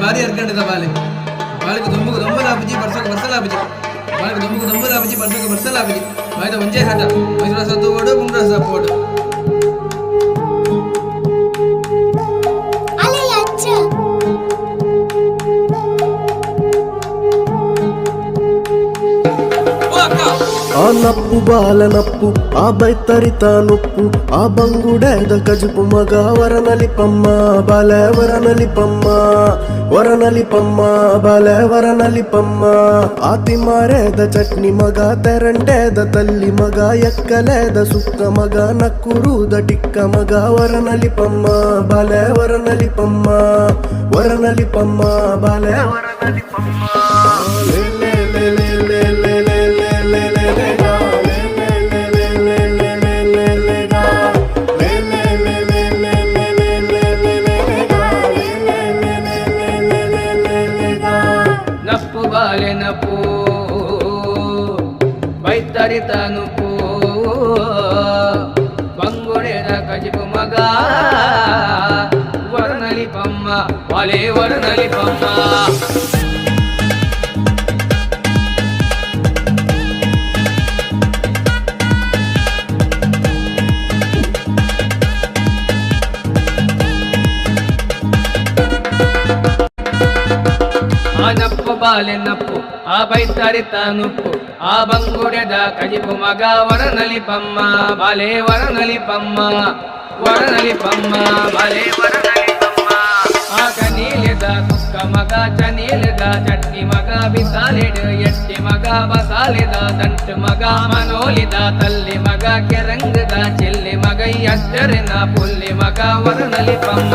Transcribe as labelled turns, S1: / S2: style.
S1: ಭಾರಿ ಅರ್ಕಂಡಿದ ಬಾಲೆ ಬಾಳಿಗೆ ದೊಂಬುಗು ದೊಂಬಲಾಪಜಿ ಬರ್ಸೋಕೆ ಬರ್ಸಲಾಪಜಿ ಬಾಳಿಗೆ ದೊಂಬುಗು ದೊಂಬಲಾಪಜಿ ಬರ್ಸೋಕೆ ಬರ್ಸಲಾಪಜಿ ಬಾಯ್ದ ಒಂಜೆ ಹಠ ಮೈಸೂರ ಸತ್ತು ಓಡು ಮುಂಡ್ರ ಸಪ್ಪು ಓಡು
S2: ಆ ನಪ್ಪು ಬಾಲ ನಪ್ಪು ಆ ಬೈತರಿತ ನುಪ್ಪು ಆ ಬಂಗುಡೆದ ಕಜುಪು ಮಗ ವರನಲಿಪಮ್ಮ ಬಾಲೆ ವರನಲಿಪಮ್ಮ ವರನಲಿಪಮ್ಮ ಬಾಲೆ ವರನಲಿಪಮ್ಮ ಆತಿ ಮಾರೇದ ಚಟ್ನಿ ಮಗ ತೆರಂಟೇದ ತಲ್ಲಿ ಮಗ ಎಕ್ಕಲೇದ ಸುಕ್ಕ ಮಗ ನಕ್ಕುರುದ ಟಿಕ್ಕ ಮಗ ವರನಲಿಪಮ್ಮ ಬಾಲೆ ವರನಲಿಪಮ್ಮ ವರನಲಿಪಮ್ಮ ಬಾಲೆ ವರನಲಿಪಮ್ಮ
S1: ನಪ್ಪು ಬಾಲೆ ನಪ್ಪು ಬೈತರಿತ ನುಪ್ಪು ಬಂಗುಡೆದ ಕಜಿಪು ಮಗ ವರನಲಿಪಮ್ಮ ಬಾಲೆ ವರನಲಿಪಮ್ಮ ಆ ನಪ್ಪು ಬಾಲೆ ನಪ್ಪು ಆ ಬೈತರಿತ ನುಪ್ಪು ಆ ಬಂಗುಡೆದ ಕಜಿಪು ಮಗ ವರನಲಿಪಮ್ಮ ಬಾಲೆ ವರನಲಿಪಮ್ಮ ವರನಲಿಪಮ್ಮ ಬಾಲೆ ವರನಲಿಪಮ್ಮ ಆ ಕನೀಲಿದ ಕುಕ್ಕ ಮಗ ಚನೀಲಿದ ಚಟ್ನಿ ಮಗ ಬಿಸಾಲಿಡ ಎಟ್ಟಿ ಮಗ ಬಸಾಲಿದ ದಂಟು ಮಗ ಮನೋಲಿದ ತಲ್ಲಿ ಮಗ ಕೆರಂಗದ ಚೆಲ್ಲಿ ಮಗ ಅಷ್ಟರಿನ ಪುಲ್ಲಿ ಮಗ ವರನಲಿಪಮ್ಮ